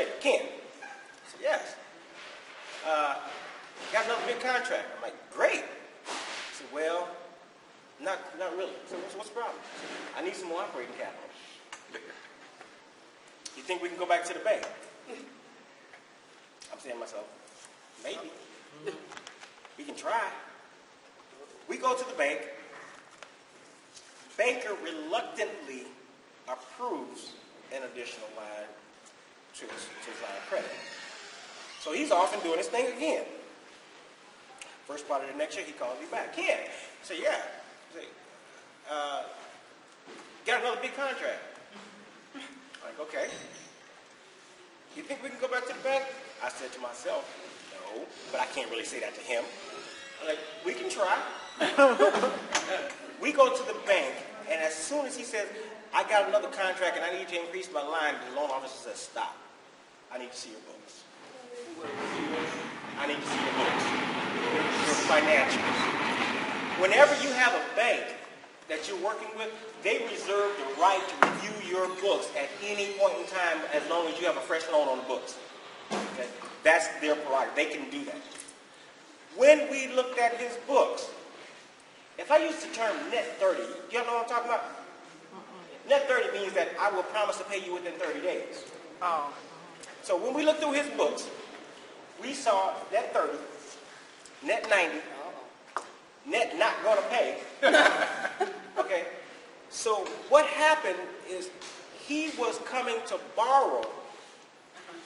later, Ken. I said, yes. Got another big contract. I'm like, great. He said, well, not really. So what's the problem? I need some more operating capital. You think we can go back to the bank? I'm saying to myself, maybe. We can try. We go to the bank. Banker reluctantly approves an additional line to his line of credit. So he's off and doing his thing again. First part of the next year, he calls me back. Ken, I say, yeah. I say, got another big contract. I'm like, okay. You think we can go back to the bank? I said to myself, no, but I can't really say that to him. I'm like, we can try. We go to the bank, and as soon as he says, I got another contract and I need to increase my line, the loan officer says, stop. I need to see your books. I need to see your books. Your financials. Whenever you have a bank that you're working with, they reserve the right to review your books at any point in time as long as you have a fresh loan on the books. Okay? That's their prerogative. They can do that. When we looked at his books, if I use the term net 30, you know what I'm talking about? Net 30 means that I will promise to pay you within 30 days. Oh. So when we looked through his books, we saw net 30, net 90, net not going to pay. Okay? So what happened is he was coming to borrow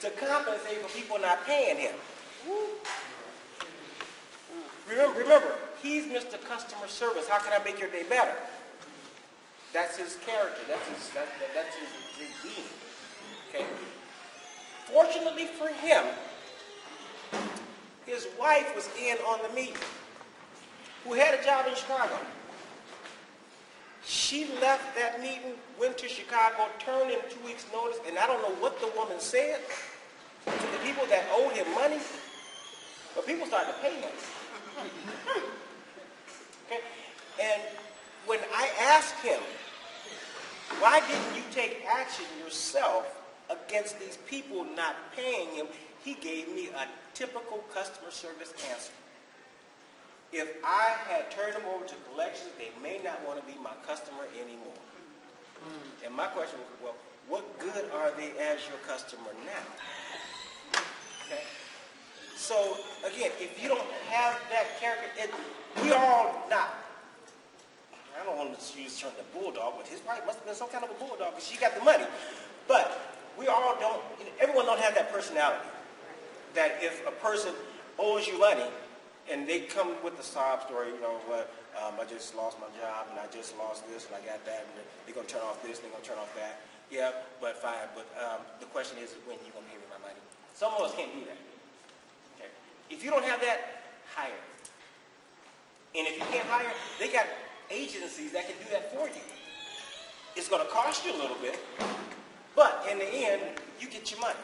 to compensate for people not paying him. Remember, he's Mr. Customer Service. How can I make your day better? That's his character. That's his being. Okay? Fortunately for him, his wife was in on the meeting, who had a job in Chicago. She left that meeting, went to Chicago, turned in 2 weeks' notice, and I don't know what the woman said to the people that owed him money, but people started to pay him. Okay? And when I asked him, why didn't you take action yourself against these people not paying him, he gave me a typical customer service answer. If I had turned them over to collections, they may not want to be my customer anymore. And my question was, well, what good are they as your customer now? Okay? So, again, if you don't have that character, we all not. I don't want to use the term the bulldog, but his wife must have been some kind of a bulldog because she got the money. But we all don't, everyone don't have that personality. That if a person owes you money and they come with the sob story, you know, I just lost my job and I just lost this and I got that and they're going to turn off this, they're going to turn off that. Yeah, but fine. But the question is, when are you going to pay me my money? Some of us can't do that. Okay? If you don't have that, hire. And if you can't hire, they got agencies that can do that for you. It's going to cost you a little bit, but in the end, you get your money.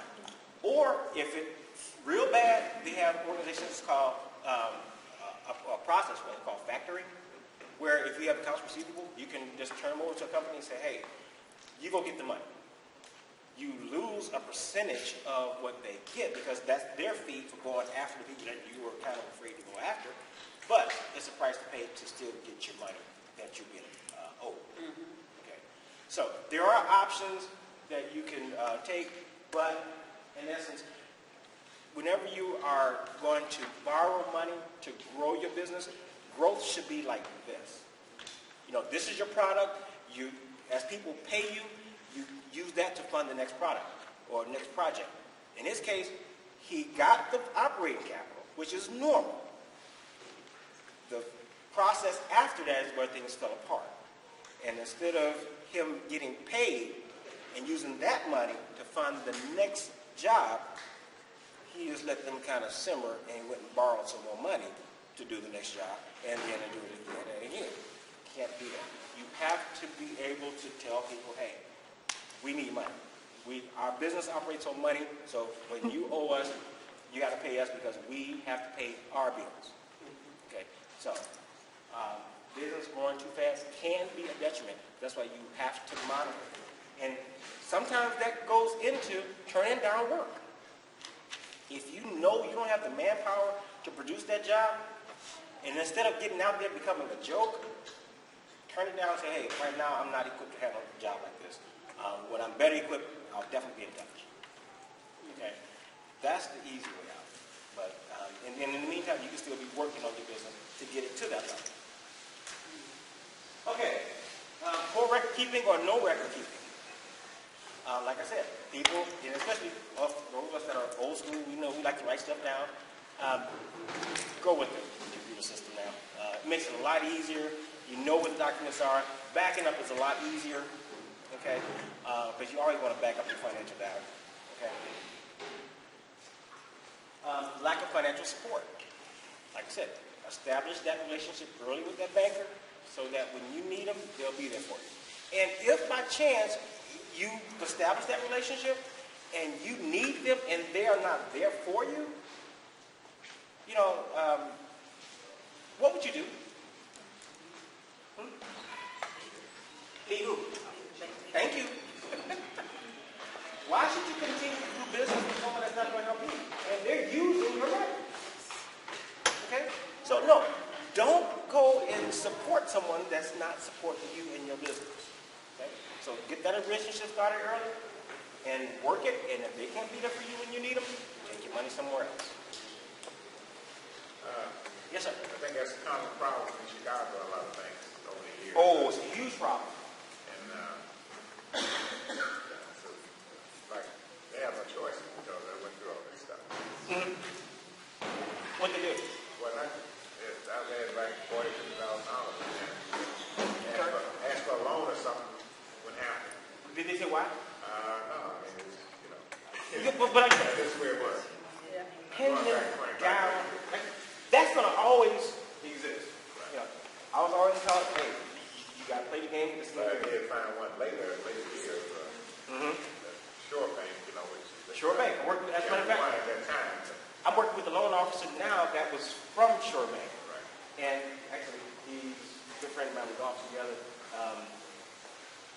Or if it's real bad, they have organizations called a process called factoring, where if you have accounts receivable, you can just turn them over to a company and say, hey, you go get the money. You lose a percentage of what they get because that's their fee for going after the people that you were kind of afraid to go after. But it's a price to pay to still get your money that you're getting owed. Okay. So there are options that you can take, but in essence, whenever you are going to borrow money to grow your business, growth should be like this. You know, this is your product. You, as people pay you, you use that to fund the next product or the next project. In his case, he got the operating capital, which is normal. The process after that is where things fell apart. And instead of him getting paid and using that money to fund the next job, he just let them kind of simmer and went and borrowed some more money to do the next job and then do it again and again. Can't do that. You have to be able to tell people, hey, we need money. Our business operates on money, so when you owe us, you got to pay us because we have to pay our bills. Okay, so business growing too fast can be a detriment. That's why you have to monitor. And sometimes that goes into turning down work. If you know you don't have the manpower to produce that job, and instead of getting out there becoming a joke, turn it down and say, hey, right now I'm not equipped to handle a job like this. When I'm better equipped, I'll definitely be in touch. Okay? That's the easy way out. But and in the meantime, you can still be working on your business to get it to that level. Okay. Poor record keeping or no record keeping. Like I said, people, and especially those of us that are old school, we like to write stuff down. Go with the computer system now. It makes it a lot easier. You know what the documents are. Backing up is a lot easier, okay? Because you always want to back up your financial data, okay? Lack of financial support. Like I said, establish that relationship early with that banker so that when you need them, they'll be there for you. And if by chance you establish that relationship and you need them and they are not there for you, what would you do? Need who? Thank you. Why should you continue to do business with someone that's not going to help you? And they're using your records. Okay? So no, don't go and support someone that's not supporting you in your business. Okay? So get that relationship started early and work it, and if they can't be there for you when you need them, take your money somewhere else. Yes, sir. I think that's a common problem in Chicago, a lot of things over the years. Oh, it's a huge problem. And so, like, they have no choice because they went through all this stuff. Mm-hmm. What they do? Well, I've had like $40,000, $50,000 ask for a loan or something would happen. Did they say why? No, I mean, it's, but this is where it was. Pin them down. That's going to always exist. Right. I was always taught, hey, you got to play the game. But I did find one later year, Shore Bank, which is Shore Bank. I worked with, as a matter of fact, at that time. I'm working with a loan officer now that was from Shore Bank. Right. And actually, he's a good friend of mine. We go off together.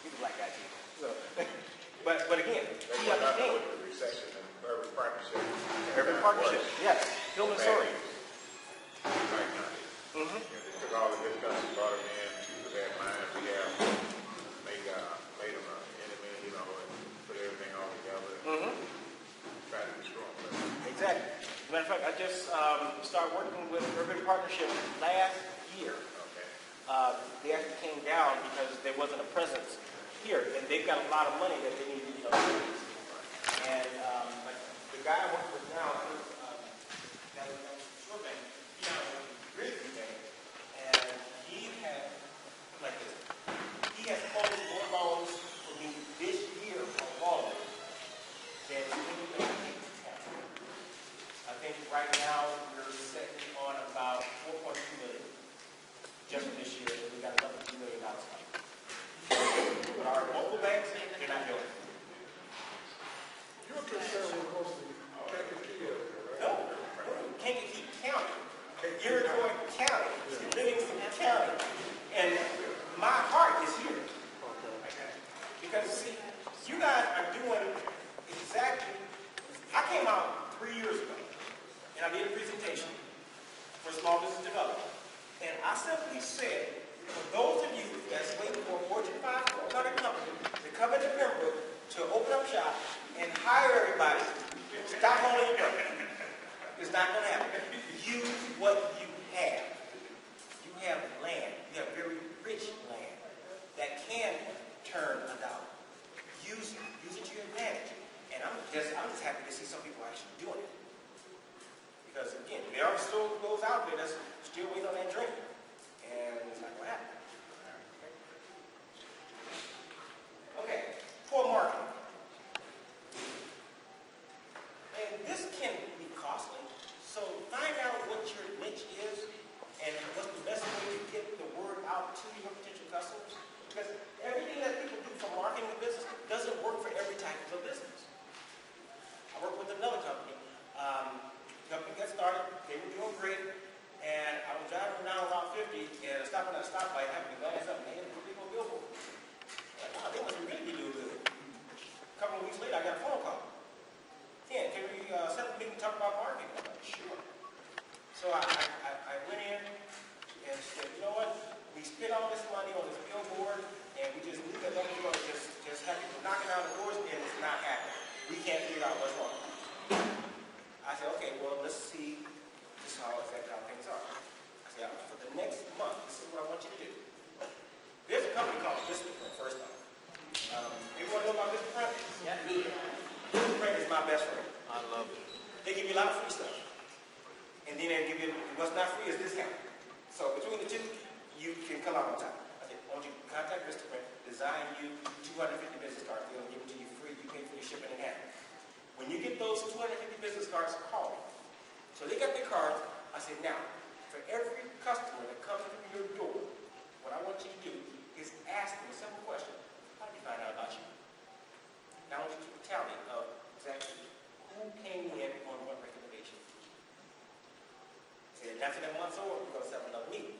He's a black guy too. So, but again, he understands. With the recession and urban partnership. Urban partnership, yes. Phil Missouri. Right now. They took all the good countries, brought them in, with that mind. We have made them an enemy, and put everything all together. Try to destroy them. Exactly. As a matter of fact, I just started working with Urban Partnership last year. Okay. They actually came down because there wasn't a presence here, and they've got a lot of money that they need to raise. And like the guy I work with now, that was Shore Bank, he now works with Grizzly Bank, and he has, like this, he has closed more loans for me this year alone than anything else. I think right now we're sitting on about $4.2 million just for this year, and we got another $2 million coming. But our local banks, they're not doing it. You're concerned with mostly Kankakee. No, Kankakee County, Iroquois County, Livingston County, and my heart is here. Because see, you guys are doing exactly. I came out 3 years ago, and I did a presentation for small business development, and I simply said, for those of you that's waiting for a Fortune 500 company to come into Pembroke to open up shop and hire everybody, stop holding your breath. It's not going to happen. Use what you have. You have land. You have very rich land that can turn a dollar. Use it. Use it to your advantage. And I'm just happy to see some people actually doing it. Because again, there are still those out there that's still waiting on that drink. And it's not going to happen. Okay, poor marketing. And this can be costly. So find out what your niche is and what's the best way to get the word out to your potential customers. Because everything that people do for marketing a business doesn't work for every type of business. I work with another company. Company got started, they were doing great, and I was driving down Route 50 and stopping at a stoplight, having to glance up and they had a big old billboard. Like, wow, they must really be doing good. talk about marketing. I'm like, sure. So I went in and said, you know what? We spent all this money on this billboard, and we just knew that we're going to just have people knocking down the doors, and it's not happening. We can't figure out what's wrong. I said, okay, well, let's see just how things are. I said, for the next month, this is what I want you to do. There's a company called Vistaprint, first off. Everyone know about Vistaprint? Yeah. Vistaprint is my best friend. I love it. They give you a lot of free stuff. And then they give you, what's not free is discount. So between the two, you can come out on top. I said, I want you to contact Vistaprint, design you 250 business cards. They're going to give it to you free. You pay for your shipping and handling. When you get those 250 business cards, call me. So they got their cards. I said, now, for every customer that comes through your door, what I want you to do is ask them a simple question. How did you find out about you? Now I want you to keep a tally of exactly who came in on what recommendation. Said, after that month's over, we're going to set up another meeting.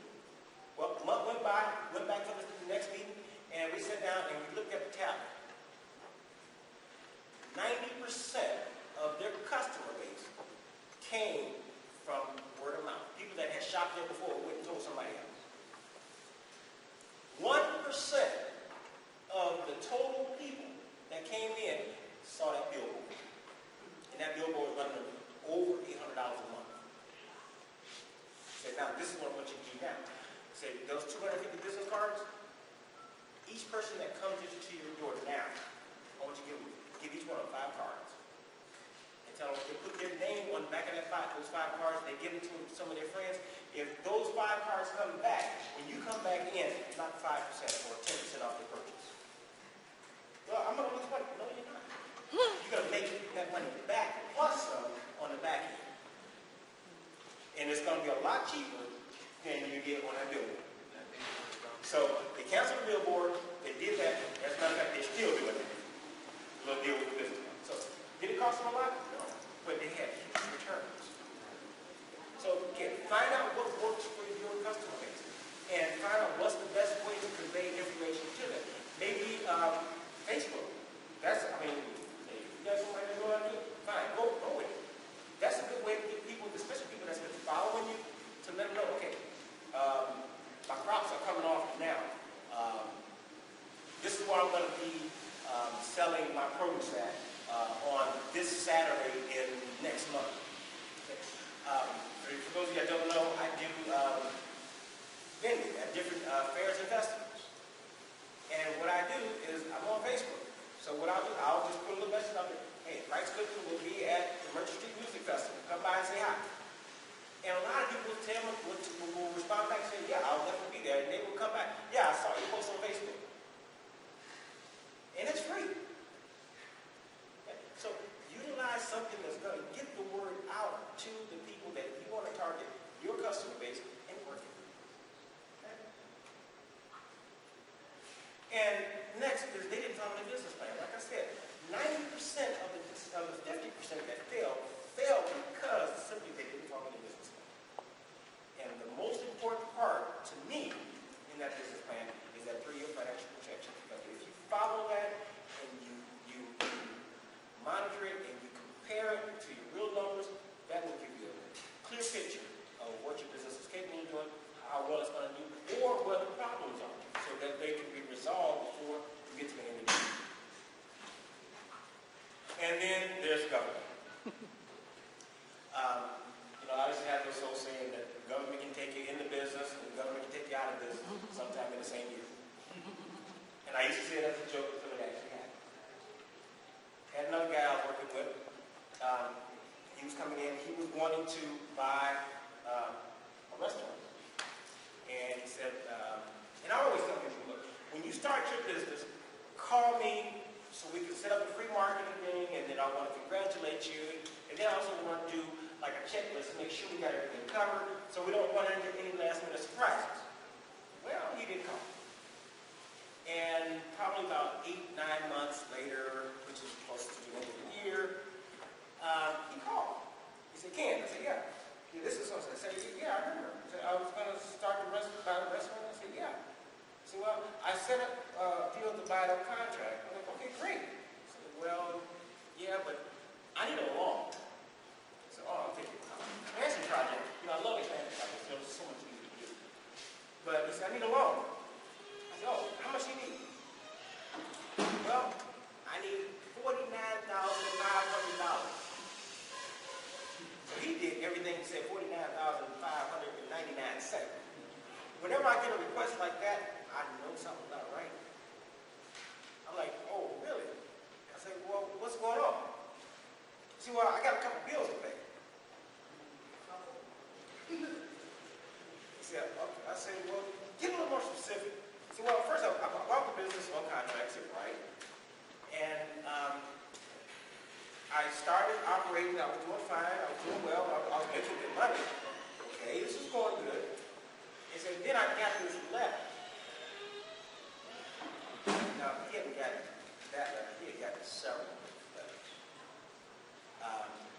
Well, a month went by, went back for the next meeting, and we sat down and we looked at the tally. 90% of their customer base came from word of mouth. People that had shopped there before went and told somebody else. 1% of the total people that came in saw that billboard. And that billboard was running over $800 a month. Said, now this is what I want you to do now. Said, those 250 business cards, each person that comes into your door now, I want you to give each one of 5 cards. And tell them they put their name on the back of those 5 cards, they give it to some of their friends. If those 5 cards come back, when you come back in, it's not 5% or 10% off the purchase. Well, I'm going to lose money. No, you're not. You're going to make that money back plus some on the back end. And it's going to be a lot cheaper than you get on that billboard. So they canceled the billboard. They did that. As a matter of fact, they're still doing it. We'll deal with the business. So did it cost them a lot? No. But they had huge returns. So again, find out what works for your customer base. And find out what's the best way to convey information to them. Maybe Facebook. If you guys want to go out and do it, fine, go with it. That's a good way to get people, especially people that's been following you, to let them know, okay, my crops are coming off now. This is where I'm going to be selling my produce at on this Saturday in next month. Okay. For those of you that don't know, I do vending at different fairs and festivals. And what I do is I'm on Facebook. So what I'll do, I'll just put a little message up there. Hey, Rice Cooking will be at the Merchant Street Music Festival. Come by and say hi. And a lot of people will respond back and say, yeah, I'll definitely be there. And they will come back. Yeah, I saw you post on Facebook. And it's free. Okay? So utilize something that's going to get the word out to the people that you want to target, your customer base, and work it. Okay? And next is they didn't follow the business plan. Like I said, 90% of the 50% that failed because simply they didn't follow the business plan. And the most important part to me in that business plan is that 3-year financial projection. Because if you follow that and you monitor it and you compare it to your real numbers, that will give you a clear picture of what your business is capable of doing, how well it's going to do, or what the problems are, so that they can be resolved before you get to the end of the year. And then there's government. I used to have this old saying that the government can take you in the business and the government can take you out of business sometime in the same year. And I used to say that as a joke until it actually happened. Had another guy I was working with. He was coming in. He was wanting to buy a restaurant. And he said, and I always tell people, look, when you start your business, call me so we can set up a free marketing thing, and then I want to congratulate you. And then I also want to do like a checklist to make sure we got everything covered so we don't run into any last minute surprises. Well, he didn't call. And probably about 8-9 months later, which is close to the end of the year, he called. He said, Ken, I said, yeah. This is something. I said, yeah, I remember. He said, I was going to start the restaurant. I said, yeah. He said, well, I set up a deal to buy the contract. I'm like, okay, great. He said, well, yeah, but I need a loan. I said, get a request like that, I know something's not right. I'm like, oh, really? I say, well, what's going on? See, well, I got a couple bills to pay. He said, okay. I said, well, get a little more specific. He said, well, first I bought the business on contract, I said, right? And I started operating, I was doing fine, I was doing well, I was making good money. Okay, this was going good. He said, then I got this letter. Now, he hadn't got that letter, he had gotten several letters.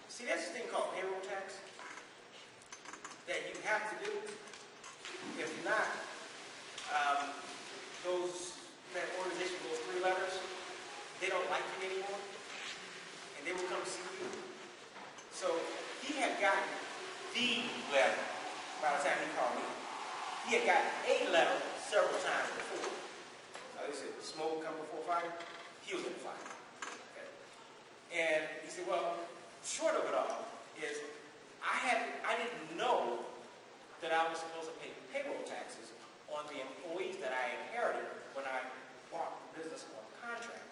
See, there's this thing called payroll tax that you have to do. If not, that organization, those 3 letters, they don't like you anymore, and they will come see you. So he had gotten the letter by the time he called me. He had gotten a letter several times before. They said, smoke come before fire. He was in the fire. Okay. And he said, well, short of it all is I didn't know that I was supposed to pay payroll taxes on the employees that I inherited when I bought the business on contract.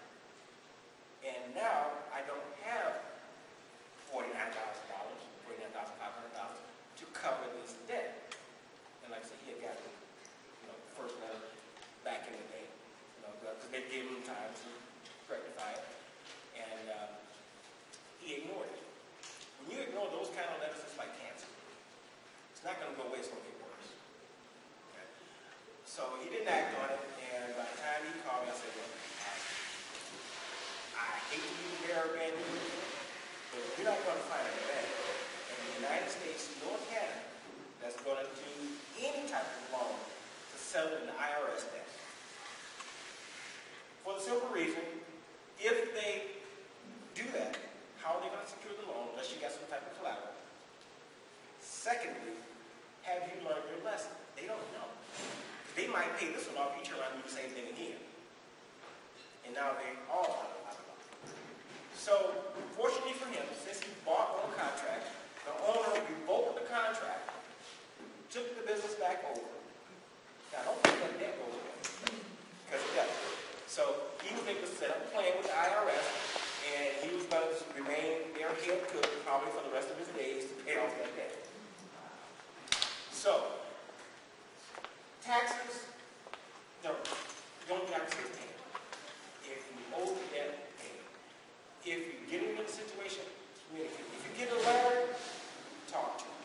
And now I don't have $49,000, $49,500 to cover this debt. And like I said, he had gotten, first letter back in the day, because they gave him time to rectify it, and he ignored it. When you ignore those kind of letters, it's like cancer. It's not going to go away, it's going to get worse. Okay? So he didn't act on it, and by the time he called me, I said, well, I hate to use the bearer of bad news, but you're not going to find a bank in the United States nor Canada that's going to do any type of loan to settle an IRS debt. For the simple reason, if they do that, how are they going to secure the loan unless you got some type of collateral? Secondly, have you learned your lesson? They don't know. They might pay this one off, you turn around and do the same thing again. And now they all out of luck. So, fortunately for him, since he bought on contract, the owner revoked the contract, took the business back over. Now, I don't think that debt goes away, because it doesn't. So, he was able to set up a plan with the IRS, and he was going to remain their head cook probably for the rest of his days to pay off that debt. So, taxes, no, you don't have to pay. If you owe the debt, pay. If you get in a situation, communicate. If you get a letter, talk to them.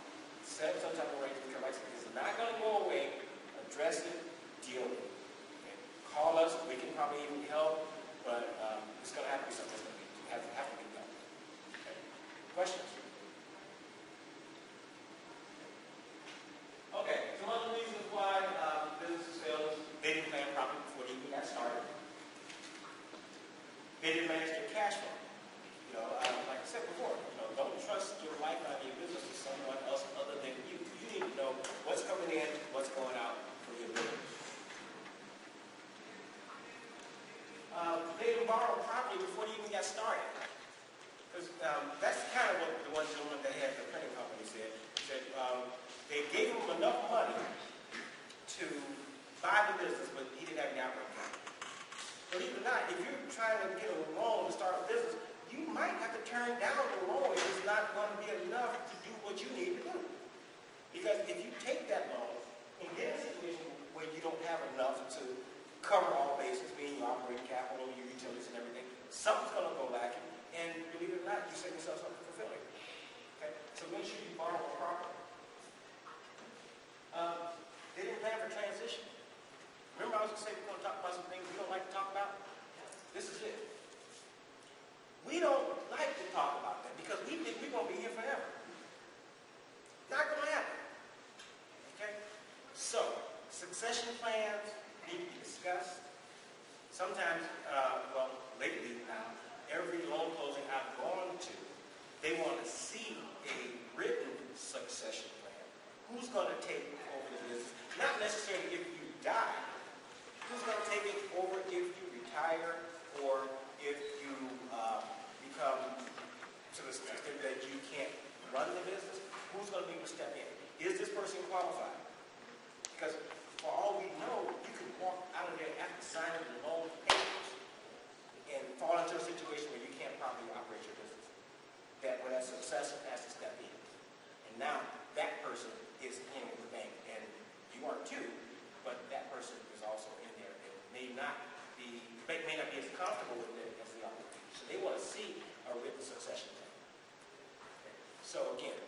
Set up some type of arrangement, because like I said, it's not going to go away. Address it, deal with it. Okay? Call us, we can probably even help, but it's going to have to be something that's going to have to be done. Okay? Questions? Okay, some other reasons why businesses fail is they didn't plan properly before they even got started. They didn't manage their cash flow. Like I said before, don't trust your lifeline, your business to someone else other than you. You need to know what's coming in, what's going out for your business. They didn't borrow properly before they even got started. Because that's kind of what the one gentleman that had the printing company said. He said they gave him enough money to buy the business, but he didn't have any operating capital. Believe it or not, if you're trying to get a loan to start a business, you might have to turn down the loan if it's not going to be enough to do what you need to do. Because if you take that loan and get in a situation where you don't have enough to cover all bases, meaning your operating capital, your utilities, and everything, something's going to go lacking, and believe it or not, you set yourself up for failure. Okay? So make sure you borrow properly. They didn't plan for transition. Remember I was going to say we're going to talk about some things we don't like to talk about? This is it. We don't like to talk about that because we think we're going to be here forever. Not going to happen. Okay? So, succession plans need to be discussed. Sometimes, lately now, every loan closing I've gone to, they want to see a written succession plan. Who's going to take over the business? Not necessarily if you die. Who's going to take it over if you retire or if you become to the extent that you can't run the business? Who's going to be able to step in? Is this person qualified? Because for all we now that person is in with the bank, and you are too, but that person is also in there. It may not be, the bank may not be as comfortable with it as the other. So they want to see a written succession plan. Okay. So again,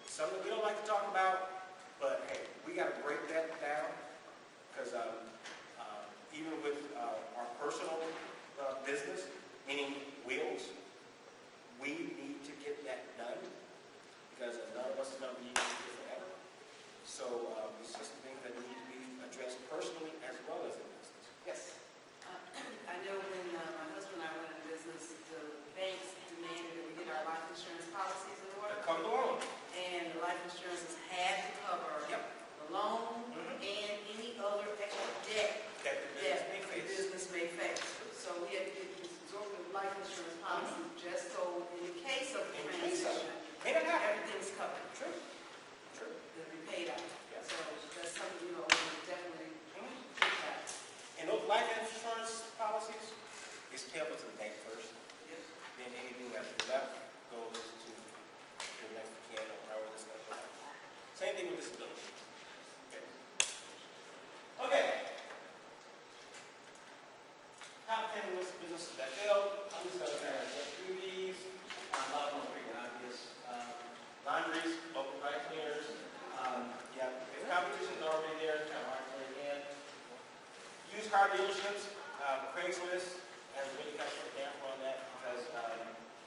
something we don't like to talk about, but hey, we got to break that down, because even with our personal business, meaning wheels, we need to get that done, because none of us is going to be here forever. So it's just things that need to be addressed personally as well as in business. Yes? I know when my husband and I went in business, the banks demanded that we get our life insurance policies in order. Come along. And the life insurances had to cover Yep. the loan and any other extra debt That the business may the face. business may face. So we had to get this absorbent life insurance policy just so in the case of In case of- transition, May not happen. everything's covered. True. True. That we paid out. Yes. So that's something, we definitely take that. And those life insurance policies is payable to the bank first. Yes. Then anything that's left goes to the next kid or however this goes. Same thing with disability. Okay. Okay. Top 10 list of businesses that failed. I'm just going to kind of get through these. A lot of them are pretty obvious. Laundries, local dry cleaners. Yeah, if competition is already there, it's kind of hard to break in. Used car dealerships, Craigslist has really kind of put a damper on that because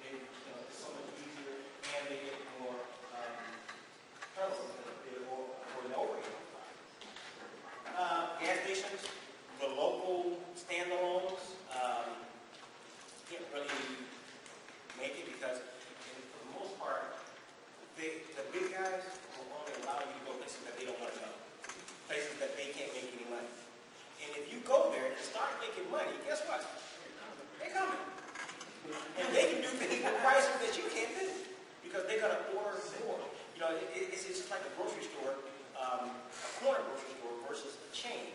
it's so much easier and they get more prevalent for the overhead. Gas stations, the local standalones can't really make it because for the most part, the big guys will only allow you to go places that they don't want to go, places that they can't make any money. And if you go there and start making money, guess what? They're coming. And they can do things with prices that you can't do because they're going to order more. You know, it's just like a grocery store, a corner grocery store versus a chain.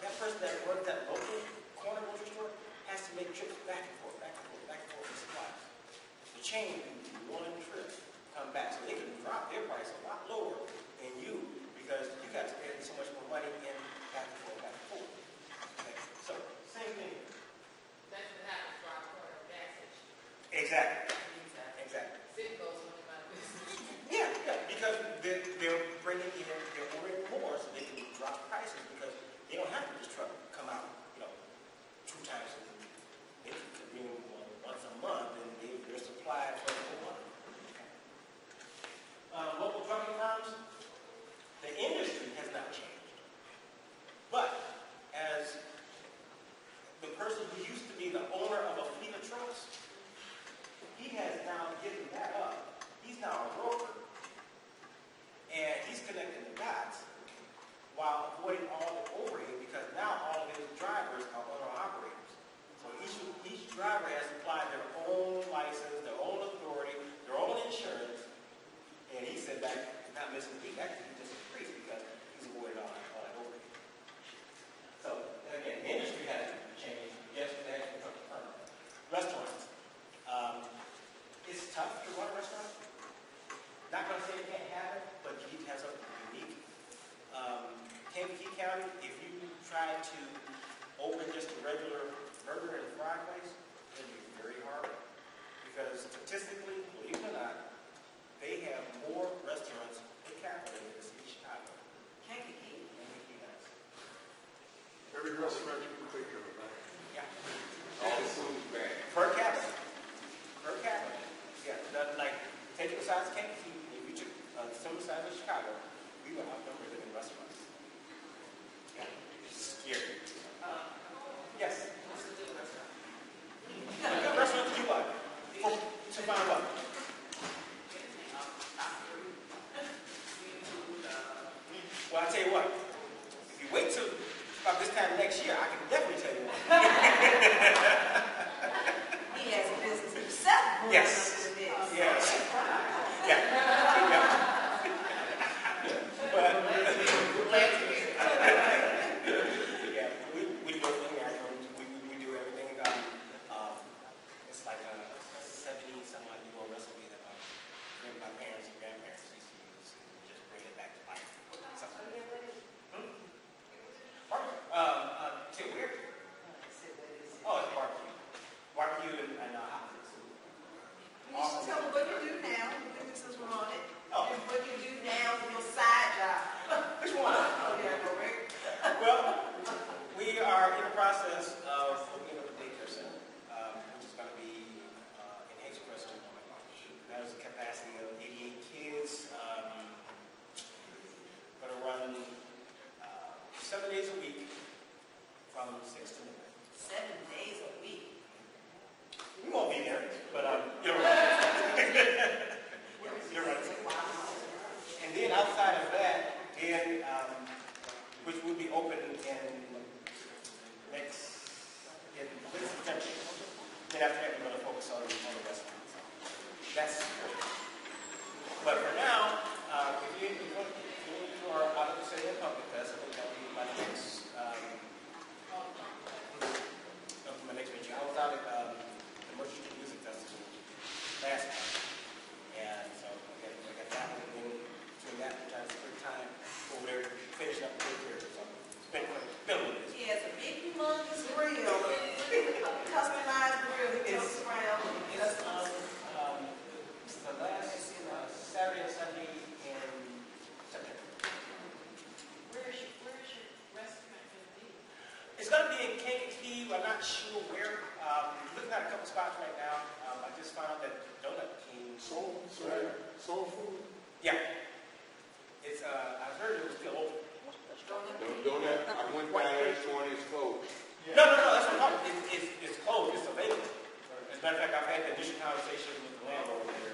That person that runs that local corner grocery store has to make trips back and forth, back and forth, back and forth with supplies. The chain can do one trip, come back, so they can drop their price a lot lower than you because you got to spend so much more money in back and forth, back and forth. Okay. So, same thing. That's what happens for our corner gas station. Exactly. Exactly. Exactly. City goes on about business. Yeah, because they're bringing in, they're ordering more so they can drop prices because they don't have to just truck come out, 2 times a week. They can come in once a month and they're supplied for the whole month. Local trucking firms, the industry has not changed. But as the person who used to be the owner of a fleet of trucks, he has now given that up. He's now a broker. And he's connecting the dots while avoiding all the overhead because now all of his drivers are owner-operators. So each driver has applied their own license, their own authority, their own insurance. And he said that not missing a beat, actually he just increased because he's avoided all that overhead. So again, the industry hasn't changed. Yes, they actually took the firm. Restaurants. It's tough to run a restaurant. Not going to say it can't happen, but you need to have something unique. Kankakee County, if you try to open just a regular burger and fry place, it'll be very hard. Because statistically, believe it or not, they have more restaurants per capita than the city of Chicago. Kankakee. Kankakee has. Every restaurant you can think of, right? Yeah. All the food bad. Per capita. Per capita. Yeah. Like, taking the size of Kankakee, if you took similar size of Chicago, we would outnumber them in restaurants. Yeah. It's scary. Yes. What's the difference? What restaurant did you like? To find what? Well, I'll tell you what. If you wait till about this time next year, I can definitely tell you one. He has a business himself. Yes. Yes. Yeah. But, yeah, we do everything at home. We do everything. It's like a 70-some-odd-year-old recipe that my parents and grandparents used to That's, but for now, if you go to our out of the city and public fest, I think that'll be my next, my next meeting. I was out at the Merchant Street Music Festival last month, and so I got that one, and then between that, I'm trying to spend time over there finishing up the work here. So it's been a little bit. He has a big, humongous grill, customized grill. He goes around. It's the last Saturday and Sunday in September. Where's your restaurant gonna be? It's going to be in Kankakee. I'm not sure where. Looking at a couple spots right now. I just found that Donut King. Soul food? Yeah. It's. I heard it was still open. Don't that, I went by there this morning, it's closed. No. That's what I'm talking about. It's closed. It's available. As a matter of fact, I've had the initial conversation with the landlord there.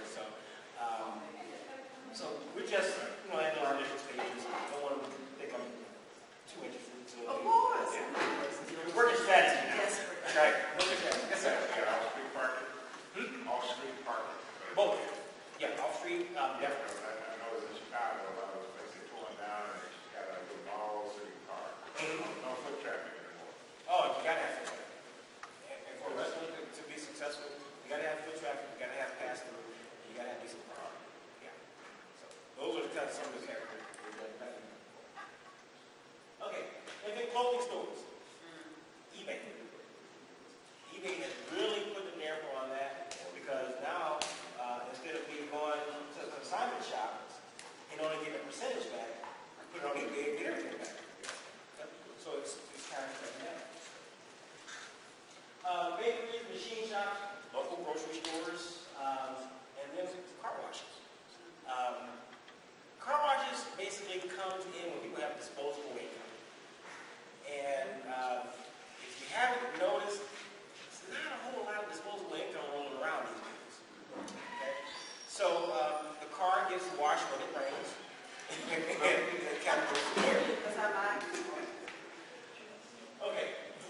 So we're just, at those initial stages. I don't want to think I'm too interested. So, Of course. Yeah. We're working strategy now. Desperate. Right. Working strategy. Yes, sir. Off-street parking? Off-street parking. Both. Yeah, off-street, definitely. I know it's in Chicago, a lot of those places torn down, and you got like the malls or your car. No foot traffic anymore. Oh, you gotta have foot traffic. And for a restaurant to be successful, you gotta have foot traffic, you gotta have pass-through, you gotta have decent parking. Yeah. So those are kind of some of the characters. Okay, and then clothing stores. eBay. eBay has really put the damper on that because now, instead of me going to the consignment shop and only getting a percentage back, I put it on eBay and get everything back. So it's kind of like that. Bakeries, machine shops, local grocery stores, and then car washes. Car washes basically comes in when people have disposable income. And if you haven't noticed, there's not a whole lot of disposable income rolling around these days. Okay? So the car gets washed when it rains. And it kind of goes from there. Because I like it. Okay.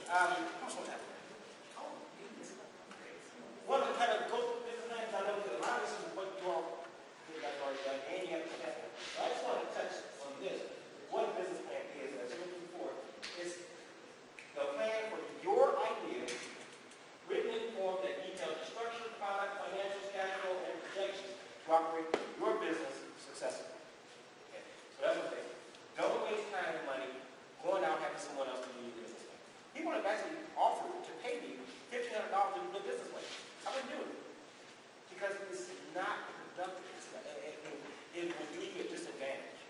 How much more time? One of the kind of go through business plans, I know that a lot of this is what you all guys already done, and you have to test it. So I just want to touch on this. What a business plan is, as you looking for, is the plan for your idea, written in form that details the structure, product, financial, cash flow, and projections to operate your business successfully. Okay. So that's what they say. Don't waste time and money going out having someone else to do your business plan. People have actually offered to pay me $1,500 to do the business plan. I wouldn't do it because it's not productive. It will do you a disadvantage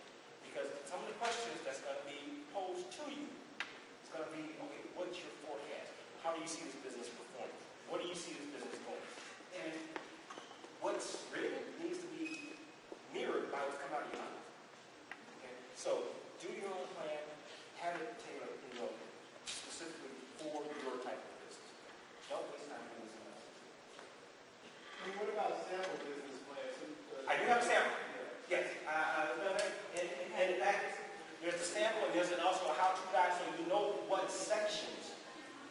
because some of the questions that's going to be posed to you is going to be, okay, what's your forecast? How do you see this business performing? What do you see this business going? And what's written needs to be mirrored by what's come out of your mouth. Okay? So do your own plan, have it tailored, specifically for your type of business. Don't waste time doing something else. And what about sample business plans? I do have a sample. Yes. And in fact, there's the sample and there's also a how-to guide so you know what sections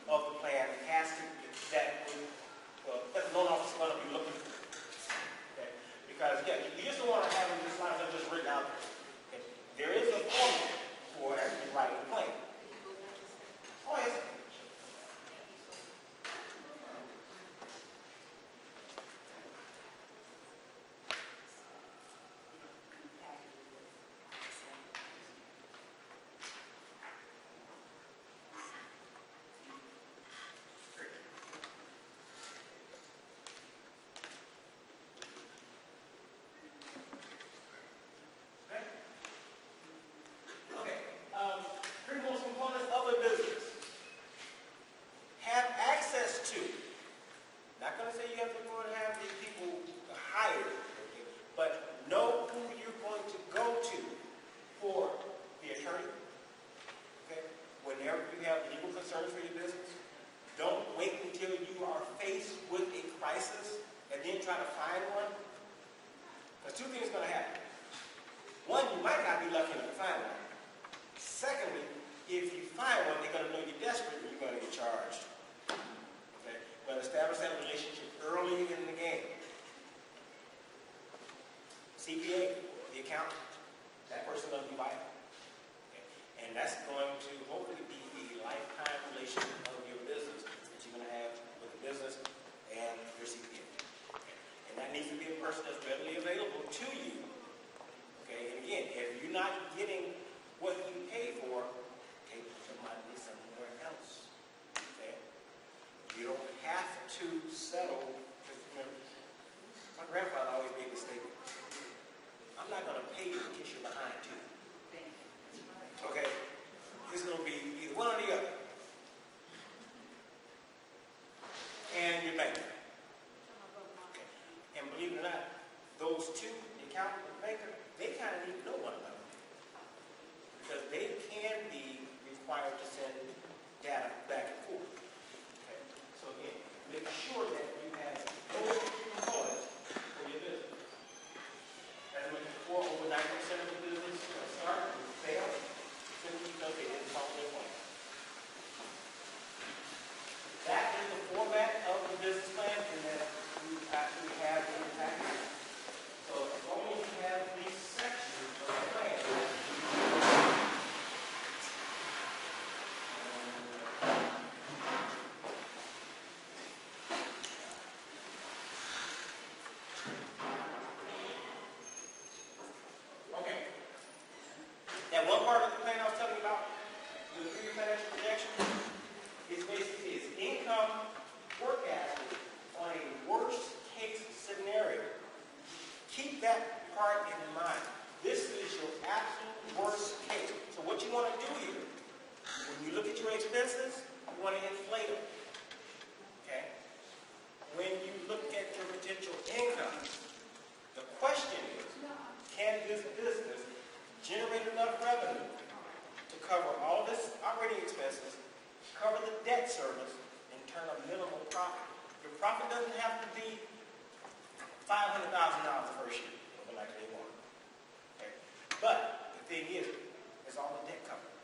of the plan has to that the loan officer is going to be looking for. Okay? Because you just don't want to have them just lines up just written out there. Okay? There is a formula for actually writing a plan. Oh, yes. Critical components of a business. Have access to. Not going to say you have to go and have these people hired, okay, but know who you're going to go to for the attorney. Okay? Whenever you have legal concerns for your business, don't wait until you are faced with a crisis and then try to find one. Because two things are going to happen. One, you might not be lucky enough to find one. Secondly, if you find one, they're going to know you're desperate and you're going to get charged. Okay? But establish that relationship early in the game. CPA, the accountant, that person's going to be vital. Okay? And that's going to hopefully be the lifetime relation of your business that you're going to have with the business and your CPA. Okay? And that needs to be a person that's readily available to you. Okay? And again, if you're not getting what you pay for, okay, there might be somewhere else. Okay? You don't have to settle. Remember, my grandfather always made the statement, I'm not going to pay you to kiss you behind too. Okay? It's going to be either one or the other. And your banker. Okay. And believe it or not, those two, the accountant and the banker, they kind of need to know one another. Because they can be required to send data back and forth. Okay? So again, make sure that you have those components for your business. As I mentioned before, over 90% of the business start and fail simply because they didn't follow their plan. That is the format of the business plan, and that you actually have in your package. So as long as you have these sections of the plan, okay. That one part of the plan I was telling you about, the 3-year financial projection, is basically is income forecasted on a worst case scenario. Keep that part in mind. This is your absolute worst case. So what you want to do here, when you look at your expenses, you want to inflate them. Okay? When you look at your potential income, the question is, can this business generate enough revenue to cover all this operating expenses, cover the debt service, and turn a minimal profit? Your profit doesn't have to be $500,000 the first year, like they want. Okay? But the thing is,